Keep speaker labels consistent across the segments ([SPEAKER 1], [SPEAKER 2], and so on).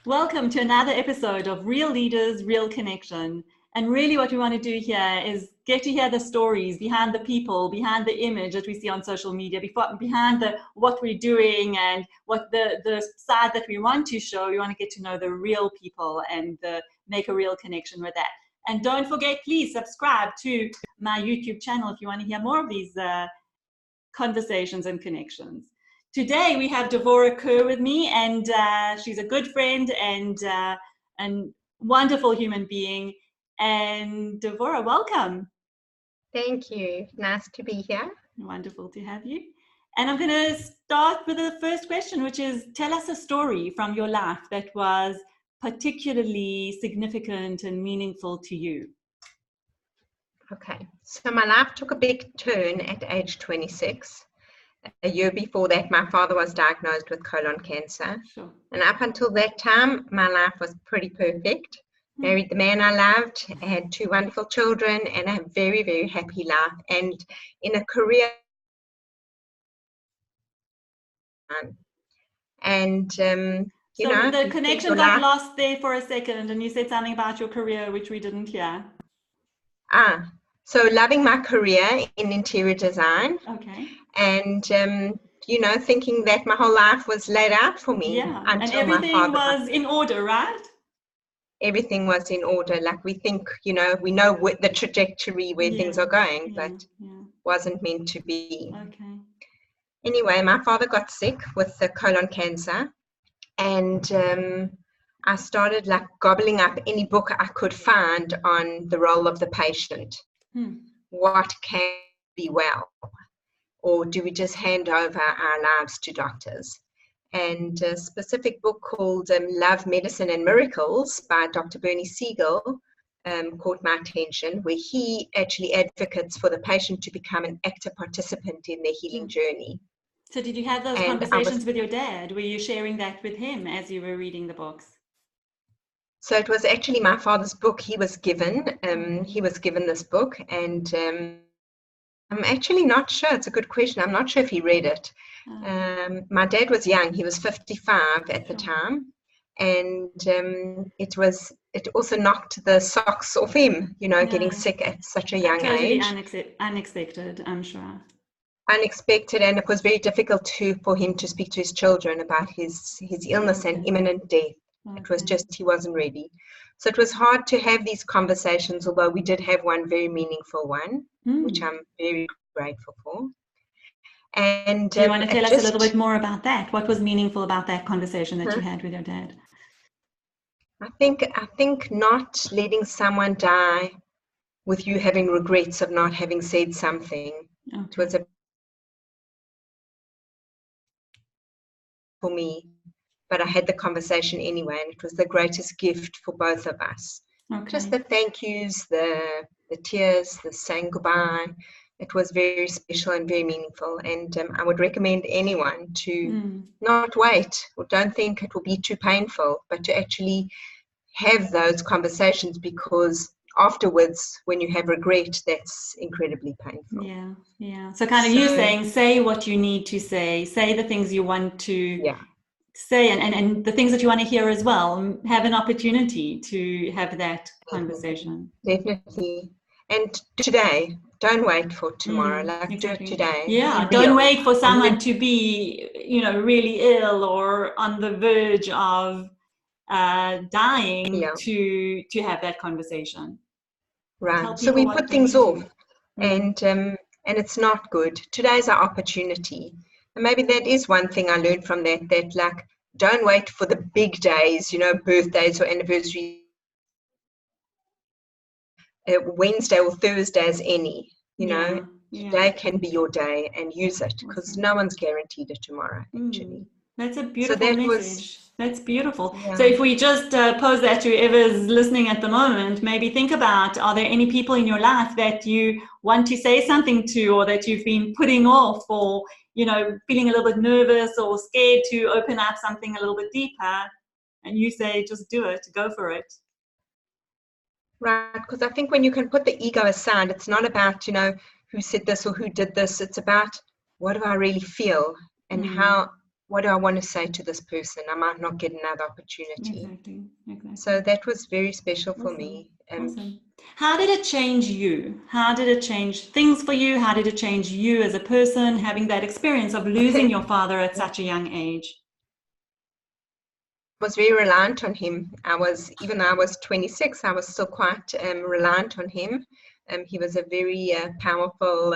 [SPEAKER 1] Welcome to another episode of Real Leaders, Real Connection. And really what we want to do here is get to hear the stories behind the people, behind the image that we see on social media, behind what we're doing and what the side that we want to show. We want to get to know the real people and make a real connection with that. And don't forget, please subscribe to my YouTube channel if you want to hear more of these conversations and connections. Today we have Devorah Kur with me, and she's a good friend and wonderful human being. And Devorah, welcome.
[SPEAKER 2] Thank you. Nice to be here.
[SPEAKER 1] Wonderful to have you. And I'm going to start with the first question, which is, tell us a story from your life that was particularly significant and meaningful to you.
[SPEAKER 2] Okay, so my life took a big turn at age 26. A year before that, my father was diagnosed with colon cancer.
[SPEAKER 1] Sure.
[SPEAKER 2] And up until that time, my life was pretty perfect. Married the man I loved, had 2 wonderful children, and a very, very happy life. And in a career. And, you know.
[SPEAKER 1] The connection got lost there for a second, and you said something about your career, which we didn't hear.
[SPEAKER 2] So loving my career in interior design.
[SPEAKER 1] Okay.
[SPEAKER 2] And, you know, thinking that my whole life was laid out for me.
[SPEAKER 1] Yeah, and everything was in order, right?
[SPEAKER 2] Everything was in order. Like we think, you know the trajectory where things are going, but wasn't meant to be.
[SPEAKER 1] Okay.
[SPEAKER 2] Anyway, my father got sick with the colon cancer, and I started like gobbling up any book I could find on the role of the patient. What can be well? Or do we just hand over our lives to doctors? And a specific book called Love, Medicine and Miracles by Dr. Bernie Siegel caught my attention, where he actually advocates for the patient to become an active participant in their healing journey.
[SPEAKER 1] So did you have those conversations with your dad? Were you sharing that with him as you were reading the books?
[SPEAKER 2] So it was actually my father's book. He was given this book, and I'm actually not sure. It's a good question. I'm not sure if he read it. My dad was young. He was 55 at the time. And it also knocked the socks off him, getting sick at such a young age.
[SPEAKER 1] Unexpected, I'm sure.
[SPEAKER 2] Unexpected, and it was very difficult for him to speak to his children about his illness and imminent death. It was just, he wasn't ready. So it was hard to have these conversations, although we did have one very meaningful one, which I'm very grateful for. And
[SPEAKER 1] do you want to tell us a little bit more about that? What was meaningful about that conversation that you had with your dad?
[SPEAKER 2] I think not letting someone die with you having regrets of not having said something. Okay. It was for me. But I had the conversation anyway, and it was the greatest gift for both of us. Okay. Just the thank yous, the tears, the saying goodbye. It was very special and very meaningful. And I would recommend anyone to not wait, or don't think it will be too painful, but to actually have those conversations, because afterwards, when you have regret, that's incredibly painful.
[SPEAKER 1] Yeah. So kind of you saying, say what you need to say the things you want to say, and the things that you want to hear as well. Have an opportunity to have that conversation.
[SPEAKER 2] Definitely. And today, don't wait for tomorrow. Do it today.
[SPEAKER 1] Yeah, don't wait for someone to be, really ill or on the verge of dying to have that conversation.
[SPEAKER 2] Right. So we put things off, and it's not good. Today's our opportunity. And maybe that is one thing I learned from that like, don't wait for the big days, birthdays or anniversaries, Wednesday or Thursday as any, Today can be your day, and use it, because no one's guaranteed a tomorrow, actually.
[SPEAKER 1] That's a beautiful message. That's beautiful. Yeah. So if we just pose that to whoever's listening at the moment, maybe think about, are there any people in your life that you want to say something to, or that you've been putting off, or, feeling a little bit nervous or scared to open up something a little bit deeper, and you say, just do it, go for it.
[SPEAKER 2] Right, because I think when you can put the ego aside, it's not about, who said this or who did this. It's about, what do I really feel, and how what do I want to say to this person? I might not get another opportunity.
[SPEAKER 1] Exactly.
[SPEAKER 2] So that was very special for
[SPEAKER 1] Awesome.
[SPEAKER 2] me.
[SPEAKER 1] Awesome. How did it change you? How did it change things for you? How did it change you as a person, having that experience of losing your father at such a young age?
[SPEAKER 2] Was very reliant on him. Even though I was 26, I was still quite reliant on him. He was a very powerful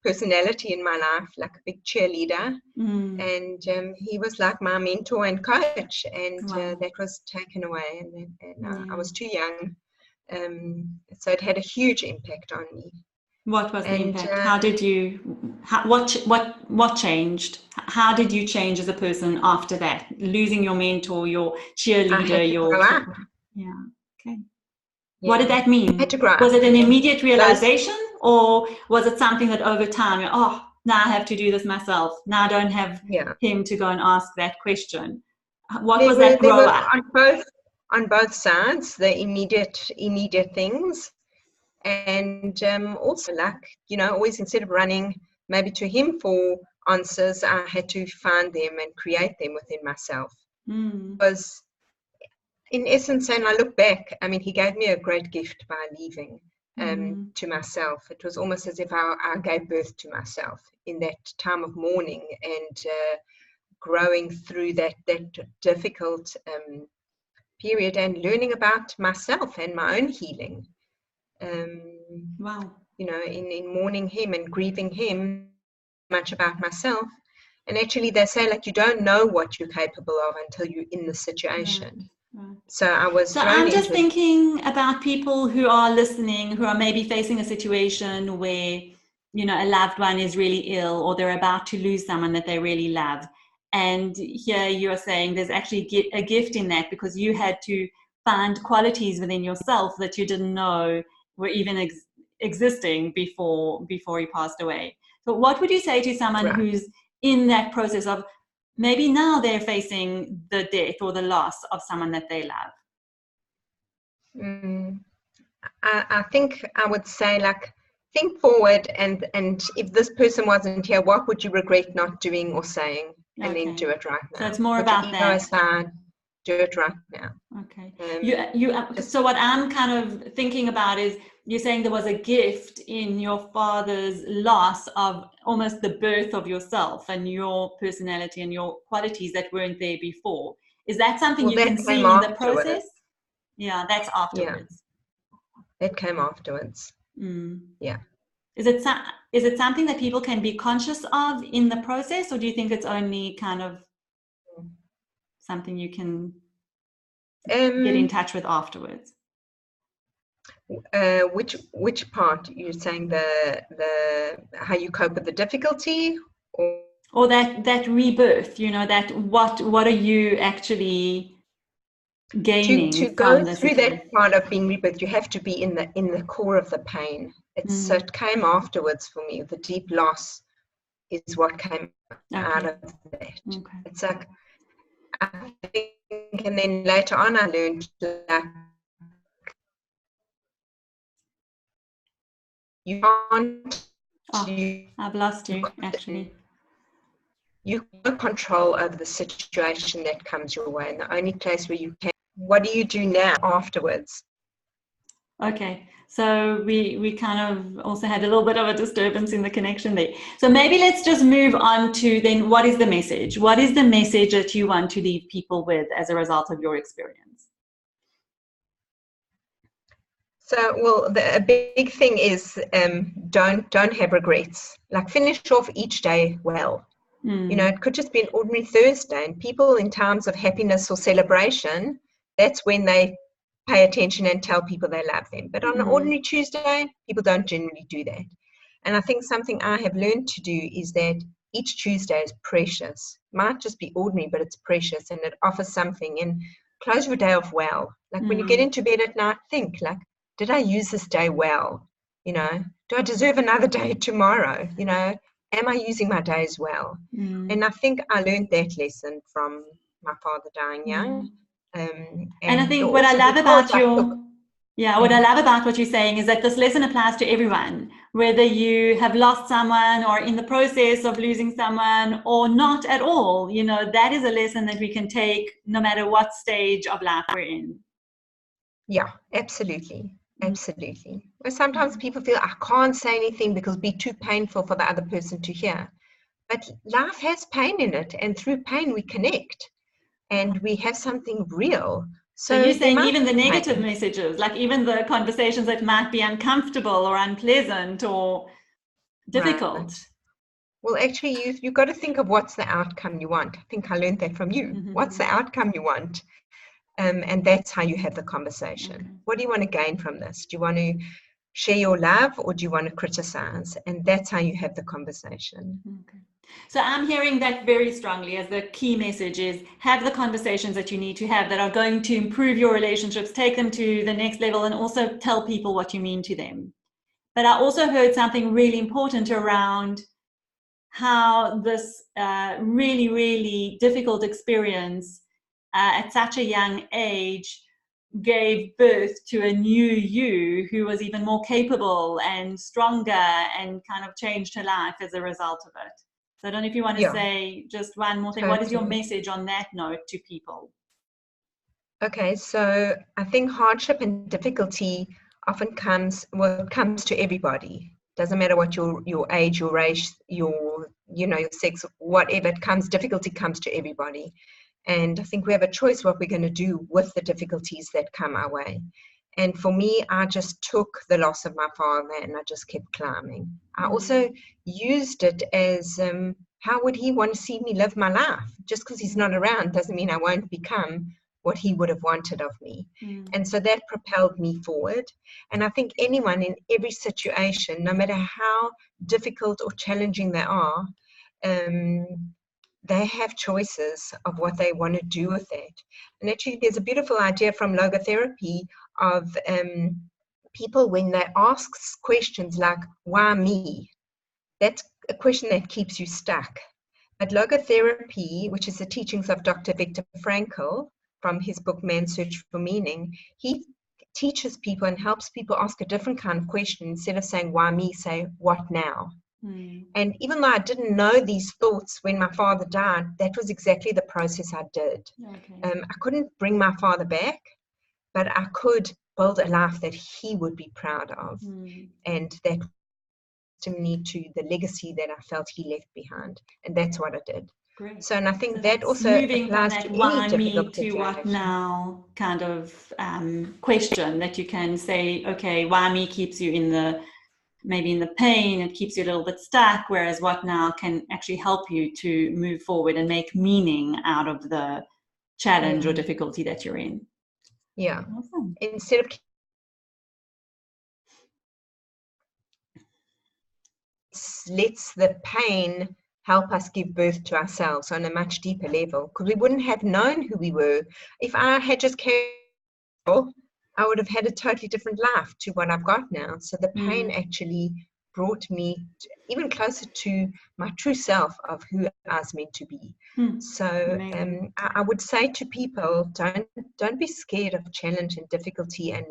[SPEAKER 2] personality in my life, like a big cheerleader. And he was like my mentor and coach, and
[SPEAKER 1] Wow.
[SPEAKER 2] that was taken away, and
[SPEAKER 1] Yeah.
[SPEAKER 2] I was too young. So it had a huge impact on me.
[SPEAKER 1] What was the impact? How did you, what changed? How did you change as a person after that? Losing your mentor, your
[SPEAKER 2] I had
[SPEAKER 1] cheerleader,
[SPEAKER 2] to
[SPEAKER 1] your
[SPEAKER 2] grow up.
[SPEAKER 1] support. Yeah. Okay.
[SPEAKER 2] Yeah.
[SPEAKER 1] What did that mean?
[SPEAKER 2] I had to grow
[SPEAKER 1] Was
[SPEAKER 2] up.
[SPEAKER 1] it an immediate realization, or was it something that over time, oh, now I have to do this myself. Now I don't have him to go and ask that question. What was that grow up?
[SPEAKER 2] On both sides, the immediate things, and also, like, always, instead of running maybe to him for answers, I had to find them and create them within myself. Because in essence, and I look back, I mean, he gave me a great gift by leaving to myself. It was almost as if I gave birth to myself in that time of mourning and growing through that difficult period and learning about myself and my own healing.
[SPEAKER 1] Wow.
[SPEAKER 2] In mourning him and grieving him, much about myself. And actually, they say, like, you don't know what you're capable of until you're in the situation.
[SPEAKER 1] Right.
[SPEAKER 2] So I was
[SPEAKER 1] So
[SPEAKER 2] thrown
[SPEAKER 1] I'm just
[SPEAKER 2] into
[SPEAKER 1] thinking about people who are listening, who are maybe facing a situation where, a loved one is really ill, or they're about to lose someone that they really love. And here you are saying there's actually a gift in that, because you had to find qualities within yourself that you didn't know were even existing before he passed away. So what would you say to someone who's in that process of, maybe now they're facing the death or the loss of someone that they love?
[SPEAKER 2] I think I would say, like, think forward, and if this person wasn't here, what would you regret not doing or saying? And then do it right now.
[SPEAKER 1] So it's more
[SPEAKER 2] Put
[SPEAKER 1] about
[SPEAKER 2] your ego
[SPEAKER 1] that.
[SPEAKER 2] aside, do it right now.
[SPEAKER 1] Okay. So what I'm kind of thinking about is, you're saying there was a gift in your father's loss of almost the birth of yourself and your personality and your qualities that weren't there before. Is that something you can see in the process? Yeah, that's afterwards.
[SPEAKER 2] Yeah, that came afterwards. Yeah.
[SPEAKER 1] Is it something that people can be conscious of in the process, or do you think it's only kind of something you can get in touch with afterwards?
[SPEAKER 2] Which part you're saying, the how you cope with the difficulty,
[SPEAKER 1] or that rebirth? That what are you actually gaining
[SPEAKER 2] to
[SPEAKER 1] from
[SPEAKER 2] go
[SPEAKER 1] this
[SPEAKER 2] through
[SPEAKER 1] experience?
[SPEAKER 2] that part of being rebirth? You have to be in the core of the pain. So it came afterwards for me. The deep loss is what came out of that. It's like, I think, and then later on I learned that you can't.
[SPEAKER 1] I've lost you, actually.
[SPEAKER 2] You can't control over the situation that comes your way, and the only place where you can. What do you do now afterwards?
[SPEAKER 1] Okay, so we kind of also had a little bit of a disturbance in the connection there. So maybe let's just move on to then, what is the message? What is the message that you want to leave people with as a result of your experience?
[SPEAKER 2] So, well, a big thing is don't have regrets. Like, finish off each day well. It could just be an ordinary Thursday, and people in times of happiness or celebration, that's when they pay attention and tell people they love them. But on an ordinary Tuesday, people don't generally do that. And I think something I have learned to do is that each Tuesday is precious. Might just be ordinary, but it's precious, and it offers something. And close your day off well. Like, when you get into bed at night, think, like, did I use this day well? Do I deserve another day tomorrow? Am I using my days well? And I think I learned that lesson from my father dying young.
[SPEAKER 1] And I think what I love about what I love about what you're saying is that this lesson applies to everyone, whether you have lost someone or in the process of losing someone or not at all. You know, that is a lesson that we can take no matter what stage of life we're in.
[SPEAKER 2] Yeah, absolutely. Absolutely. Well, sometimes people feel I can't say anything because it'll be too painful for the other person to hear. But life has pain in it, and through pain we connect and we have something real.
[SPEAKER 1] So
[SPEAKER 2] So
[SPEAKER 1] you're
[SPEAKER 2] there
[SPEAKER 1] saying
[SPEAKER 2] might
[SPEAKER 1] even the
[SPEAKER 2] be
[SPEAKER 1] negative
[SPEAKER 2] pain.
[SPEAKER 1] messages, like even the conversations that might be uncomfortable or unpleasant or difficult.
[SPEAKER 2] Right. Well, actually, you've got to think of what's the outcome you want. I think I learned that from you. What's the outcome you want? And that's how you have the conversation.
[SPEAKER 1] Okay.
[SPEAKER 2] What do you want to gain from this? Do you want to share your love or do you want to criticize? And that's how you have the conversation.
[SPEAKER 1] Okay. So I'm hearing that very strongly as the key message is have the conversations that you need to have that are going to improve your relationships, take them to the next level, and also tell people what you mean to them. But I also heard something really important around how this really, really difficult experience at such a young age gave birth to a new you who was even more capable and stronger and kind of changed her life as a result of it. So I don't know if you want to
[SPEAKER 2] Yeah,
[SPEAKER 1] say just one more thing. What is your
[SPEAKER 2] totally.
[SPEAKER 1] message on that note to people?
[SPEAKER 2] Okay, so I think hardship and difficulty often comes to everybody. Doesn't matter what your age, your race, your your sex, whatever it comes, difficulty comes to everybody. And I think we have a choice what we're going to do with the difficulties that come our way. And for me, I just took the loss of my father and I just kept climbing. I also used it as how would he want to see me live my life? Just because he's not around doesn't mean I won't become what he would have wanted of me. And so that propelled me forward. And I think anyone in every situation, no matter how difficult or challenging they are, they have choices of what they want to do with it. And actually, there's a beautiful idea from logotherapy of people when they ask questions like, why me? That's a question that keeps you stuck. But logotherapy, which is the teachings of Dr. Viktor Frankl from his book Man's Search for Meaning, he teaches people and helps people ask a different kind of question. Instead of saying, why me, say, what now? And even though I didn't know these thoughts when my father died, that was exactly the process I did.
[SPEAKER 1] Okay.
[SPEAKER 2] I couldn't bring my father back, but I could build a life that he would be proud of. And that to me to the legacy that I felt he left behind. And that's what I did.
[SPEAKER 1] Great.
[SPEAKER 2] So, and I think
[SPEAKER 1] So
[SPEAKER 2] that
[SPEAKER 1] that's
[SPEAKER 2] also
[SPEAKER 1] moving from
[SPEAKER 2] applies
[SPEAKER 1] that
[SPEAKER 2] to any
[SPEAKER 1] why me
[SPEAKER 2] difficult
[SPEAKER 1] to what
[SPEAKER 2] situation.
[SPEAKER 1] now kind of question that you can say, okay, why me keeps you in the maybe in the pain, it keeps you a little bit stuck, whereas what now can actually help you to move forward and make meaning out of the challenge or difficulty that you're in.
[SPEAKER 2] Yeah.
[SPEAKER 1] Awesome.
[SPEAKER 2] Instead of lets the pain help us give birth to ourselves on a much deeper level, because we wouldn't have known who we were. If I had just cared, I would have had a totally different life to what I've got now. So the pain actually brought me even closer to my true self of who I was meant to be. So I would say to people, don't be scared of challenge and difficulty and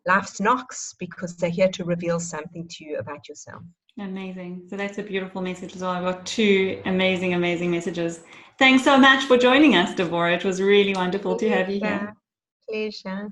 [SPEAKER 2] life's knocks, because they're here to reveal something to you about yourself.
[SPEAKER 1] Amazing. So that's a beautiful message as well. I've got two amazing, amazing messages. Thanks so much for joining us, Devorah. It was really wonderful to have you here.
[SPEAKER 2] Pleasure.